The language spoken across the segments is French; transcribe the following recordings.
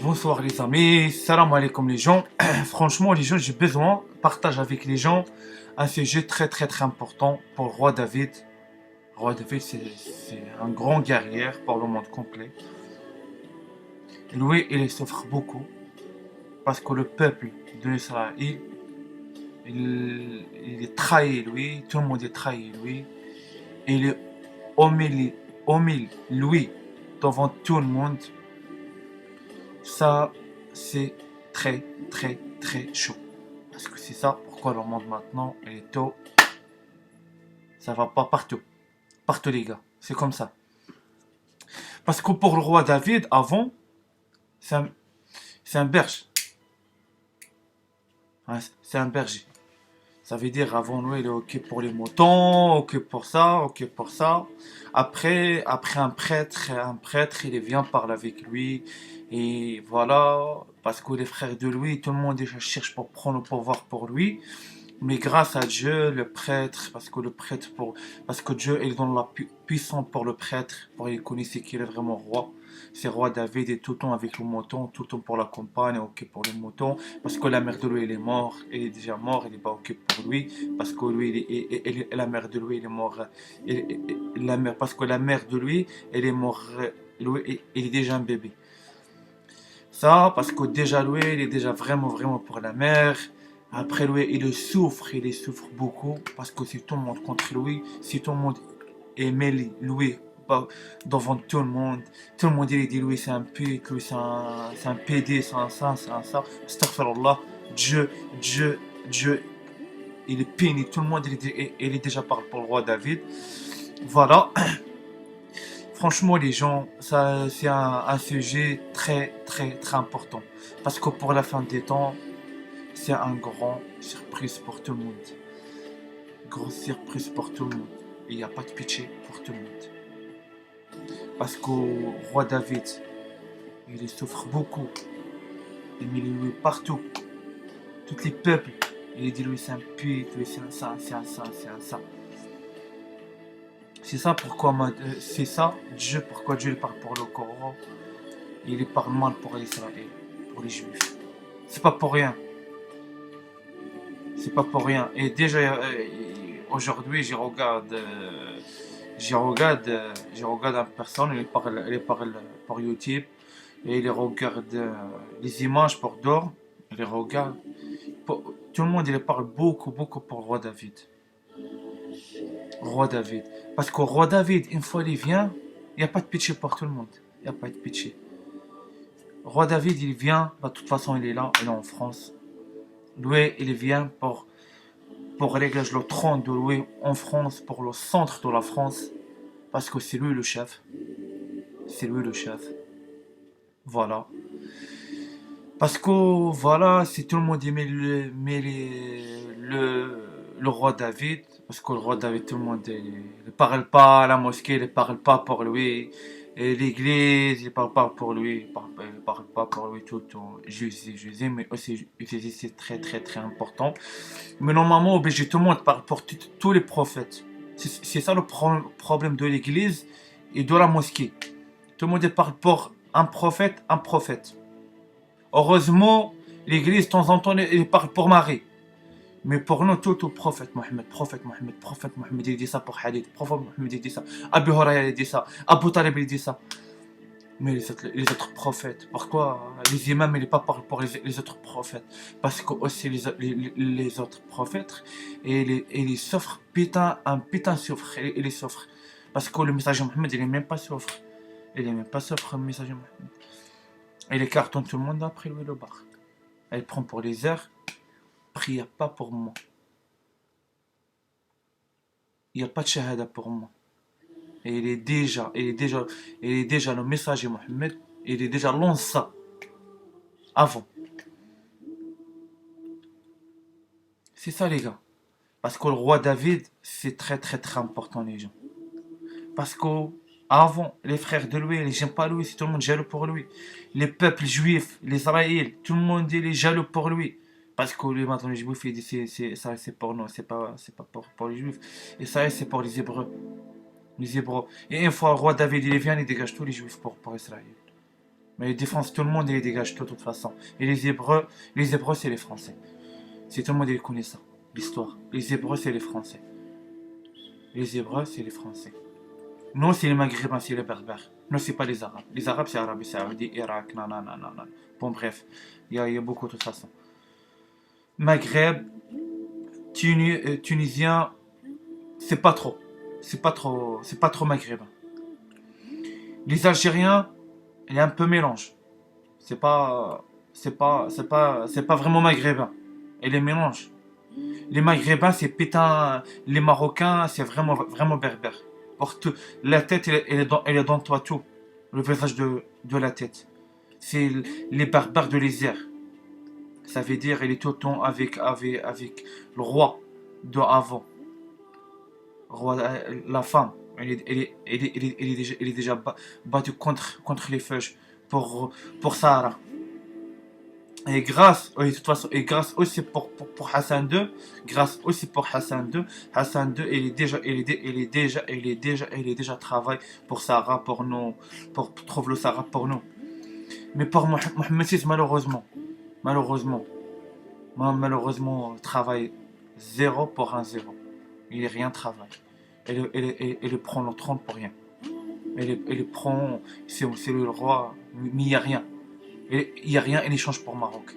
Bonsoir les amis, salam alaikum les gens. Franchement les gens, j'ai besoin, partage avec les gens un sujet très important pour le roi David. Le roi David c'est un grand guerrier pour le monde complet. Lui il souffre beaucoup parce que le peuple d'Israël il est trahi lui, tout le monde est trahi lui. Il est humilié lui devant tout le monde. Ça c'est très chaud. Parce que c'est ça pourquoi le monde maintenant est tôt. Ça va pas partout. Partout les gars. C'est comme ça. Parce que pour le roi David, avant, c'est un, c'est un berger. Hein, c'est un berger. Ça veut dire avant lui, il est ok pour les moutons, ok pour ça, ok pour ça. Après un prêtre, il vient parler avec lui. Et voilà, parce que les frères de lui, tout le monde déjà cherche pour prendre le pouvoir pour lui. Mais grâce à Dieu, le prêtre, parce que Dieu il donne la puissance pour le prêtre, pour qu'il connaisse qu'il est vraiment roi. C'est roi David et tout le temps avec le mouton, tout le temps pour la campagne, ok pour le mouton, parce que la mère de lui il est mort, il est déjà mort, il est pas ok pour lui, parce que lui, la mère de lui il est mort, parce que la mère de lui elle est mort, lui il est déjà un bébé. Ça, parce que déjà lui, il est déjà vraiment pour la mère. Après lui, il souffre beaucoup, parce que c'est tout le monde contre lui, si tout le monde aimait lui, devant tout le monde il dit lui c'est un pute, lui c'est un PD, c'est un ça, astaghfirullah, Dieu, Dieu, Dieu, il est péni, tout le monde il est déjà parlé pour le roi David. Voilà. Franchement, les gens, ça, c'est un sujet très important. Parce que pour la fin des temps, c'est un grand surprise pour tout le monde. Grosse surprise pour tout le monde. Il n'y a pas de pitié pour tout le monde. Parce que roi David, il souffre beaucoup. Il met lui partout. Tous les peuples, il dit lui c'est un pute, lui c'est un ça, c'est un ça, c'est un ça. C'est ça, Dieu, pourquoi Dieu parle pour le Coran. Il parle mal pour Israël, pour les Juifs. C'est pas pour rien. C'est pas pour rien. Et déjà, aujourd'hui, je regarde une personne, il parle pour YouTube, et il regarde les images pour dormir, il regarde. Tout le monde, il parle beaucoup pour le roi David. Roi David. Parce que roi David, une fois il vient, il n'y a pas de pitié pour tout le monde. Il n'y a pas de pitié. Roi David, il vient, de toute façon, il est là, il est en France. Lui, il vient pour régler le trône de lui en France, pour le centre de la France, parce que c'est lui le chef. C'est lui le chef. Voilà. Parce que, voilà, si tout le monde aimait le roi David, parce que le roi David, tout le monde ne parle pas à la mosquée, il ne parle pas pour lui. Et l'église, il ne parle pas pour lui, il parle pas pour lui tout le temps. Jésus, mais aussi Jésus, c'est très important. Mais normalement, obligé, tout le monde parle pour tous les prophètes. C'est ça le problème de l'église et de la mosquée. Tout le monde parle pour un prophète, un prophète. Heureusement, l'église, de temps en temps, elle parle pour Marie. Mais pour nous, tout le prophète Mohammed, il dit ça pour Hadith, prophète Mohammed, il dit ça. Abu Huraira, il dit ça. Abu Talib, il dit ça. Mais les autres prophètes, pourquoi les imams, ils ne parlent pas pour les autres prophètes? Parce que aussi les autres prophètes, ils souffrent, un putain souffre, ils souffrent. Parce que le message de Mohammed, il n'est même pas souffre. Il n'est même pas souffre, le message de Mohammed. Il cartonne tout le monde après lui le bar. Elle prend pour les heures, prie pas pour moi. Il n'y a pas de shahada pour moi. Et il est déjà le messager Mohammed, il est déjà lancé avant. C'est ça les gars. Parce que le roi David, c'est très important les gens. Parce que avant, les frères de lui, ils n'aiment pas lui, c'est tout le monde jaloux pour lui. Les peuples juifs, les Israéliens, tout le monde il est jaloux pour lui. Parce que lui maintenant les juifs, il dit ça c'est pour nous, c'est pas pour les juifs. Et ça c'est pour les Hébreux. Les Hébreux. Et une fois le roi David il vient, il dégage tous les juifs pour Israël. Mais ils défoncent tout le monde et ils dégagent tout de toute façon. Et les Hébreux c'est les Français. C'est tout le monde il connaît ça, l'histoire. Les Hébreux c'est les Français. Les Hébreux c'est les Français. Nous c'est les Maghrébins, c'est les Berbères. Nous c'est pas les Arabes. Les Arabes c'est Arabie Saoudite, Irak, non, non, non, non, non. Bon bref, il y a beaucoup de toute façon. Maghreb, Tunisien, c'est pas trop. C'est pas trop maghrébin. Les Algériens, il est un peu mélange. C'est pas vraiment maghrébin. Et les mélange. Les maghrébins, c'est pétain. Les Marocains, c'est vraiment berbère. Porte, la tête, elle est dans toi tout. Le visage de la tête. C'est les barbares de l'Isère. Ça veut dire, elle est tout le temps avec le roi de avant. Roi, la femme. Elle est déjà battue contre les feuilles pour Sarah. Et de toute façon, et grâce aussi pour Hassan II, grâce aussi pour Hassan II, il est déjà travail pour Sarah, pour nous, pour trouver le Sarah pour nous. Mais pour Mohamed VI, malheureusement, travail zéro pour un zéro. Il est rien travail. Elle prend le trône pour rien. Elle prend, c'est le roi, mais il n'y a rien. Il n'y a rien, il échange pour Maroc.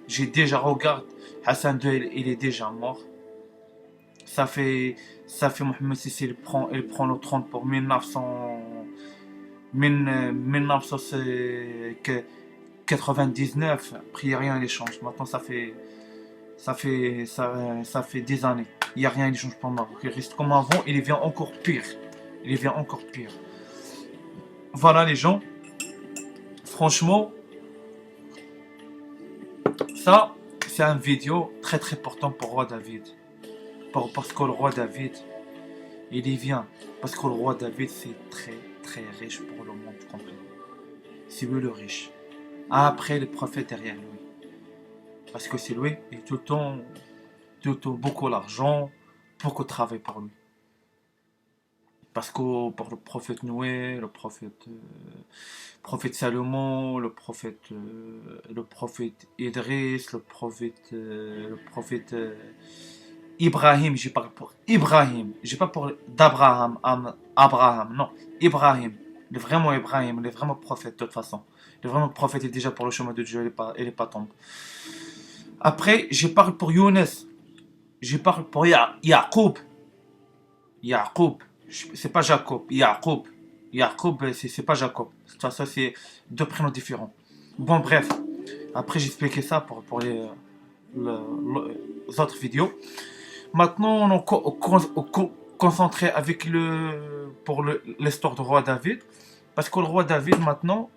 J'ai déjà regardé, Hassan II, il est déjà mort. Ça fait Mohamed VI, il prend le trône pour 1999. Après, il n'y a rien, il échange. Maintenant, ça fait des années. Il n'y a rien, il change pour Maroc. Il reste comme avant, il devient encore pire. Il devient encore pire. Voilà les gens. Franchement, ça, c'est une vidéo très très importante pour le roi David. Parce que le roi David, il y vient. Parce que le roi David, c'est très très riche pour le monde complet. C'est lui le riche. Après, le prophète derrière lui. Parce que c'est lui, et tout le temps beaucoup d'argent, beaucoup de travail pour lui. Parce que pour le prophète Noé, le prophète Salomon, le prophète Idriss, le prophète Ibrahim, j'ai parlé pour Ibrahim, j'ai pas pour d'Abraham, Abraham, non, Ibrahim, le vraiment prophète de toute façon. Le vraiment prophète est déjà pour le chemin de Dieu, il est pas tombé. Après, j'ai parlé pour Younes, j'ai parlé pour Yacoub, c'est pas Jacob, Yacoub. Yacoub, c'est pas Jacob. De toute façon, c'est deux prénoms différents. Bon, bref. Après, j'ai expliqué ça pour les autres vidéos. Maintenant, on est concentré avec pour l'histoire du roi David. Parce que le roi David, maintenant,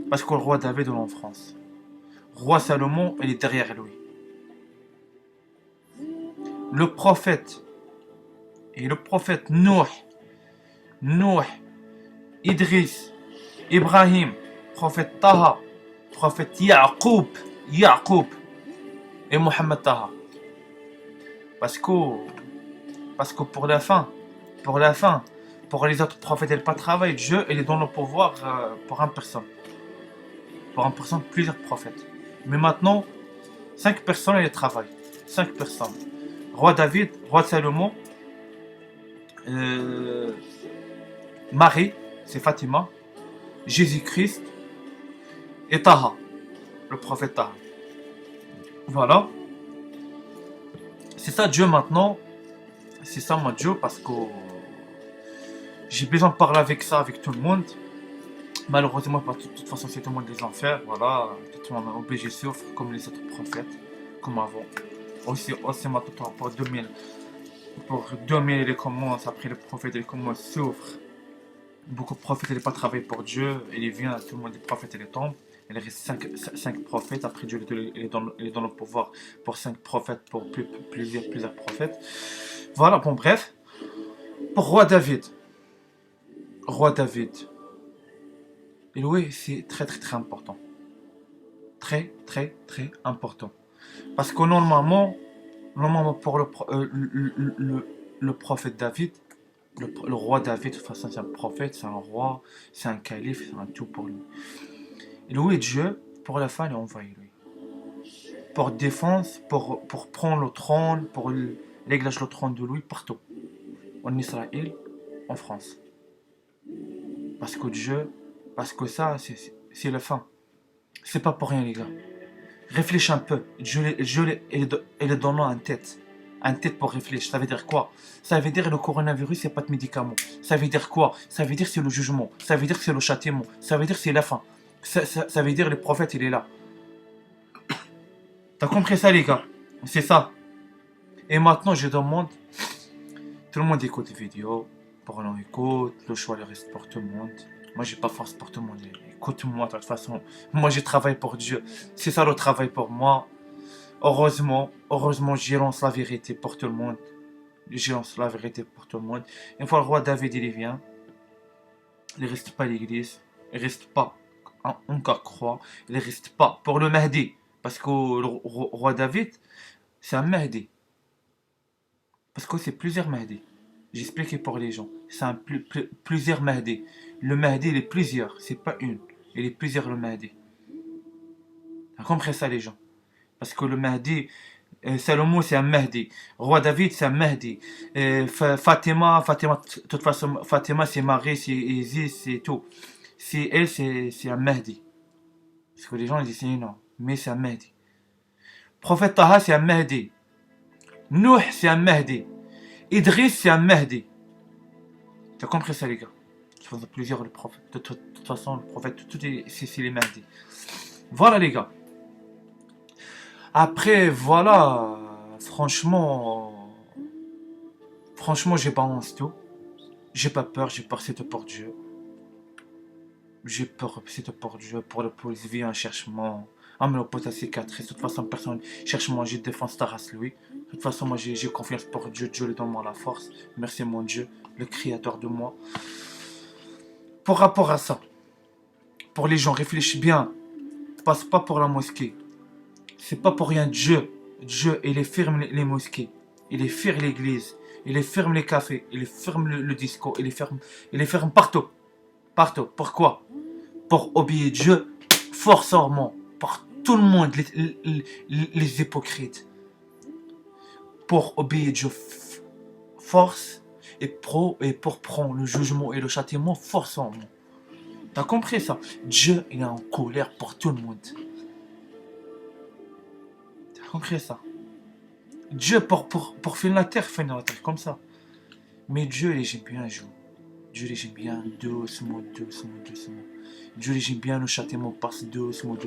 parce que le roi David est en France. Roi Salomon, il est derrière lui. Le prophète, et le prophète Nouh, Idriss, Ibrahim, prophète Taha, prophète Yacoub et Mohammed Taha. Parce que pour la fin, pour les autres prophètes, il n'y a pas de travail. Dieu, il est dans le pouvoir pour une personne. Pour une personne, plusieurs prophètes. Mais maintenant, 5 personnes, ils travaillent. 5 personnes. Roi David, roi Salomon, Marie, c'est Fatima, Jésus-Christ et Taha, le prophète Taha. Voilà. C'est ça Dieu maintenant. C'est ça mon Dieu parce que j'ai besoin de parler avec tout le monde. Malheureusement, de toute façon, c'est tout le monde des enfers. Voilà. Tout le monde est obligé de souffrir comme les autres prophètes, comme avant. Aussi maintenant pour 2000. Pour 2000, il commence. Après, les prophètes, ils commencent à souffrir. Beaucoup de prophètes, ils n'ont pas travaillé pour Dieu. Il vient, tout le monde des prophètes, ils tombent. Il reste 5 prophètes. Après, Dieu il est dans le pouvoir pour 5 prophètes, pour plusieurs prophètes. Voilà, bon, bref. Pour roi David. Et oui, c'est très, très, très important. Très, très, très important. Parce que normalement pour le prophète David, Le roi David, de toute façon, c'est un prophète, c'est un roi, c'est un calife, c'est un tout pour lui. Et lui, Dieu, pour la fin, il a envoyé lui. Pour défense, pour prendre le trône, pour l'église le trône de lui partout. En Israël, en France. Parce que Dieu, parce que ça, c'est la fin. C'est pas pour rien, les gars. Réfléchis un peu. Dieu il est donnant un tête. Un tête pour réfléchir. Ça veut dire quoi? Ça veut dire le coronavirus, il n'y a pas de médicaments. Ça veut dire quoi? Ça veut dire c'est le jugement. Ça veut dire c'est le châtiment. Ça veut dire c'est la fin. Ça veut dire le prophète, il est là. T'as compris ça, les gars? C'est ça. Et maintenant, je demande, tout le monde écoute les vidéos. Pour l'on écoute, le choix le reste pour tout le monde. Moi, j'ai pas force pour tout le monde. Écoute-moi, de toute façon. Moi, je travaille pour Dieu. C'est ça le travail pour moi. Heureusement, j'y lance la vérité pour tout le monde. J'y lance la vérité pour tout le monde. Une fois le roi David, il vient. Il ne reste pas à l'église. Il ne reste pas en croix. Il ne reste pas pour le Mahdi. Parce que le roi David, c'est un Mahdi. Parce que c'est plusieurs Mahdi. J'explique pour les gens. C'est plusieurs Mahdi. Le Mahdi, il est plusieurs. C'est pas une. Il est plusieurs le Mahdi. Vous comprenez ça, les gens? Parce que le Mahdi, Salomon, c'est un Mahdi. Roi David, c'est un Mahdi. Fatima, de toute façon, Fatima, c'est Marie, c'est Isis, c'est tout. C'est elle, c'est un Mahdi. Parce que les gens ils disent non, mais c'est un Mahdi. Prophète Taha, c'est un Mahdi. Nuh, c'est un Mahdi. Idriss, c'est un Mahdi. Tu as compris ça, les gars? Je pense plusieurs le prophète. De toute façon, le prophète, c'est les Mahdi. Voilà, les gars. Après, voilà. Franchement, j'ai pas honte tout. J'ai pas peur, j'ai peur, c'est pour Dieu. J'ai peur, c'est pour Dieu, pour la police, vie un cherchement. Ah, mais le pote à cicatrice, de toute façon, personne cherche moi, j'ai défense ta race, lui. De toute façon, moi, j'ai confiance pour Dieu, Dieu lui donne moi la force. Merci, mon Dieu, le créateur de moi. Pour rapport à ça, pour les gens, réfléchis bien, passe pas pour la mosquée. C'est pas pour rien, Dieu, il est ferme les mosquées, il est ferme l'église, il est ferme les cafés, il est ferme le disco, il est ferme partout. Partout. Pourquoi? Pour obéir Dieu forcément par tout le monde, les hypocrites. Pour obéir Dieu force et pour prendre le jugement et le châtiment forcément. T'as compris ça? Dieu il est en colère pour tout le monde. T'as compris ça? Dieu pour finir la terre comme ça. Mais Dieu il j'aime bien jouer. Dieu les j'aime bien doucement. Dieu les j'aime bien le châtiment passe doucement.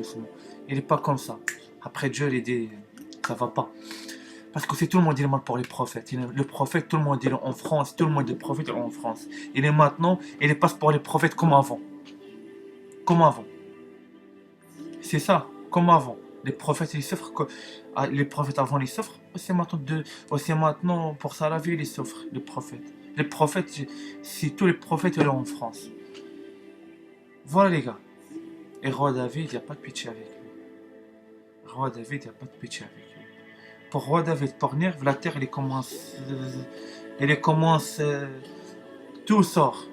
Il est pas comme ça. Après Dieu il dit ça va pas. Parce que c'est tout le monde dit le mal pour les prophètes. Le prophète, tout le monde dit en France, tout le monde dit le prophète en France. Il est maintenant, il passe pour les prophètes comme avant. Comme avant. C'est ça, comme avant. Les prophètes, ils souffrent. Les prophètes avant, ils souffrent. Aussi maintenant pour ça, la vie, ils souffrent, les prophètes. Les prophètes, si tous les prophètes sont en France. Voilà les gars. Et roi David, il n'y a pas de pitié avec lui. Roi David, il n'y a pas de pitié avec lui. Pour roi David, pour venir, la terre, elle commence, tout sort.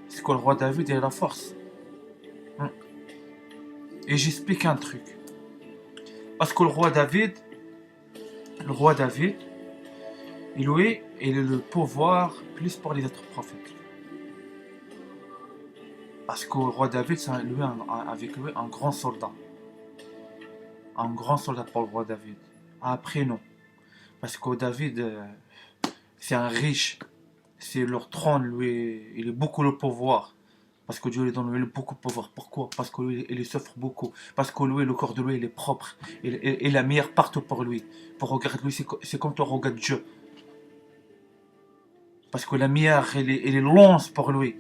C'est que le roi David, il a la force. Et j'explique un truc. Parce que le roi David, il a le pouvoir plus pour les autres prophètes. Parce que le roi David, c'est avec lui un grand soldat. Un grand soldat pour le roi David. Après, non. Parce que David, c'est un riche. C'est leur trône, lui, il a beaucoup de pouvoir. Parce que Dieu lui donne lui, beaucoup de pouvoir. Pourquoi? Parce que lui, il souffre beaucoup. Parce que lui, le corps de lui, il est propre. Il a meilleur partout pour lui. Pour regarder lui, c'est comme toi regardes Dieu. Parce que la lumière, elle est lance pour lui.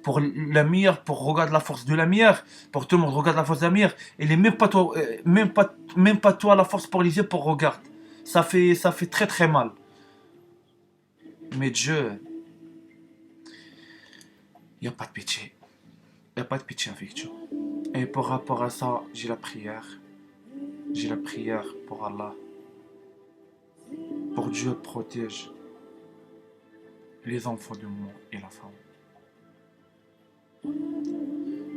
Pour la lumière, pour regarder la force de la lumière. Pour tout le monde regarde la force de la lumière. Il est même pas toi, même pas toi la force pour les yeux pour regarder. Ça fait très très mal. Mais Dieu, il n'y a pas de pitié. Il n'y a pas de pitié avec Dieu. Et par rapport à ça, j'ai la prière. J'ai la prière pour Allah. Pour Dieu protège les enfants de moi et la femme.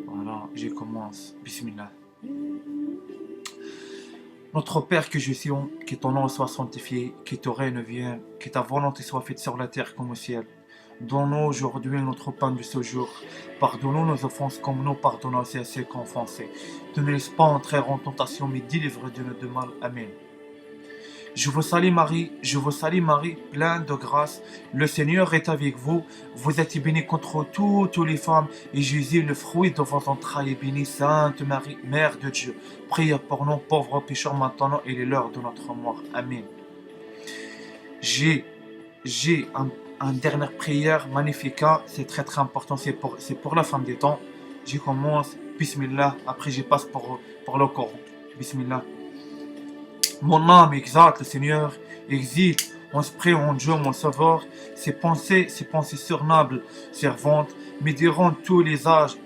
Voilà, je commence. Bismillah. Notre Père que je suis, que ton nom soit sanctifié, que ton règne vienne, que ta volonté soit faite sur la terre comme au ciel. Donne-nous aujourd'hui notre pain de ce jour. Pardonne-nous nos offenses comme nous pardonnons aussi à ceux qui ont offensé. Ne nous laisse pas entrer en tentation, mais délivre-nous de mal. Amen. Je vous salue Marie, pleine de grâce. Le Seigneur est avec vous. Vous êtes bénie contre toutes les femmes, et Jésus, le fruit de vos entrailles, est béni. Sainte Marie, Mère de Dieu, priez pour nous pauvres pécheurs maintenant et l'heure de notre mort. Amen. J'ai un dernière prière magnifique, c'est très très important, c'est pour la fin des temps. Je commence, Bismillah, après je passe pour le Coran. Bismillah. Mon âme exalte le Seigneur, existe, on se prie en Dieu, mon sauveur, ses pensées surnables, servantes, me diront tous les âges,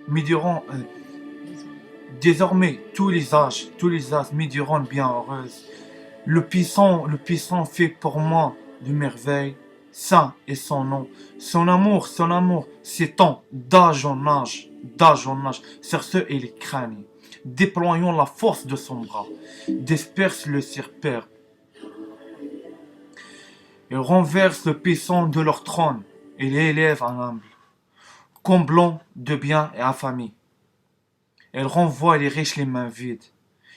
me diront désormais tous les âges, me diront bien heureuse. Le puissant fait pour moi de merveilles, saint est son nom. Son amour s'étend d'âge en âge, sur ceux et les crânes. Déployons la force de son bras, disperse le serpent. Il renverse le puissant de leur trône et les élève en humble, comblant de biens et affamés. Il renvoie les riches les mains vides.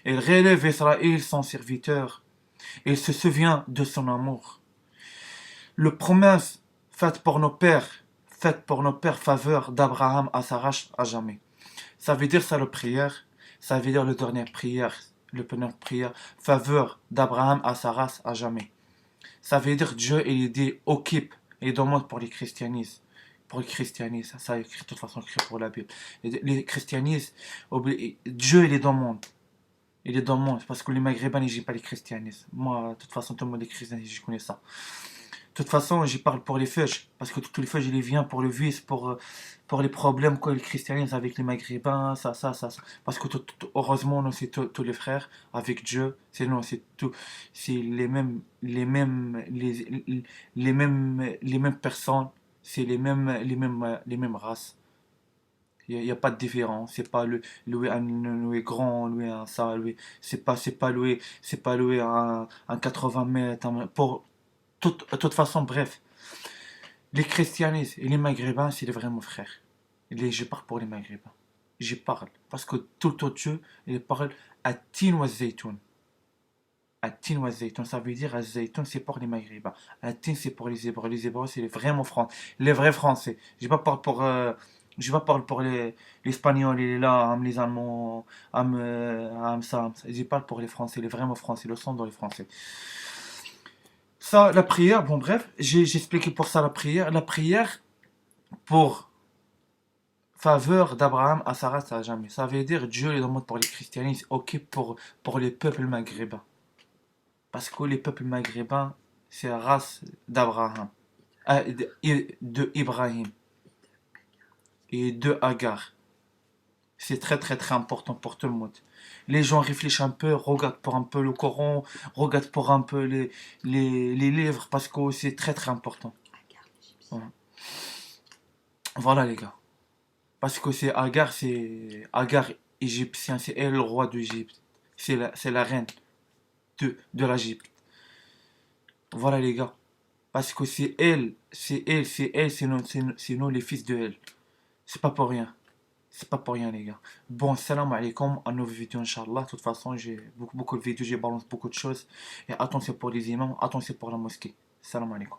Il relève Israël son serviteur. Il se souvient de son amour. Le promesse faite pour nos pères, faveur d'Abraham à Sarah à jamais. Ça veut dire ça le prière, ça veut dire le dernier prière, faveur d'Abraham à Sarah à jamais. Ça veut dire Dieu il dit occupe et demande pour les christianismes. Pour le christianisme, ça écrit de toute façon écrit pour la Bible. Les christianismes, Dieu il est dans le monde. Il est dans le monde, parce que les maghrébins n'ont pas les christianismes. Moi, de toute façon, tout le monde est christianisme, je connais ça. De toute façon, j'y parle pour les feuilles, parce que tous les feuilles, je les viens pour le vice, pour les problèmes, quoi, le christianisme avec les maghrébins, ça. Parce que heureusement, nous, c'est tous les frères, avec Dieu, c'est nous, c'est tout, c'est les mêmes personnes, c'est les mêmes races. Il n'y a pas de différence. C'est pas louer un grand, louer un ça, louer. C'est pas louer un 80 mètres. Pour de toute façon, bref. Les christianistes et les maghrébins, c'est les vrais mon frères. Je parle pour les maghrébins. Je parle. Parce que tout Dieu, il parle à tin wa zaytoun. À tin wa zaytoun, ça veut dire à zaytoun, c'est pour les maghrébins. À tin, c'est pour les hébreux. Les hébreux, c'est les vrais mon français. Les vrais français. Je ne parle pour. Je vais pas parler pour les Espagnols, les Allemands, ça. Je parle pour les Français, les vrais mots français, le son dans les Français. Ça, la prière, bon bref, j'ai expliqué pour ça la prière. La prière pour faveur d'Abraham à Sarah, ça jamais. Ça veut dire Dieu les demande pour les christianistes, ok pour les peuples maghrébins. Parce que les peuples maghrébins, c'est la race d'Abraham, de Ibrahim et de Agar. C'est très très très important pour tout le monde. Les gens réfléchissent un peu, regardent pour un peu le Coran, regardent pour un peu les livres, parce que c'est très très important. Voilà les gars. Parce que c'est Agar égyptien, c'est elle le roi d'Égypte. C'est la reine de l'Égypte. Voilà les gars. Parce que c'est nous les fils de elle. C'est pas pour rien. C'est pas pour rien les gars. Bon, salam alaikum, à nouveau vidéo Inch'Allah. De toute façon, j'ai beaucoup de vidéos, j'ai balancé beaucoup de choses. Et attention pour les imams, attention pour la mosquée. Salam alaikum.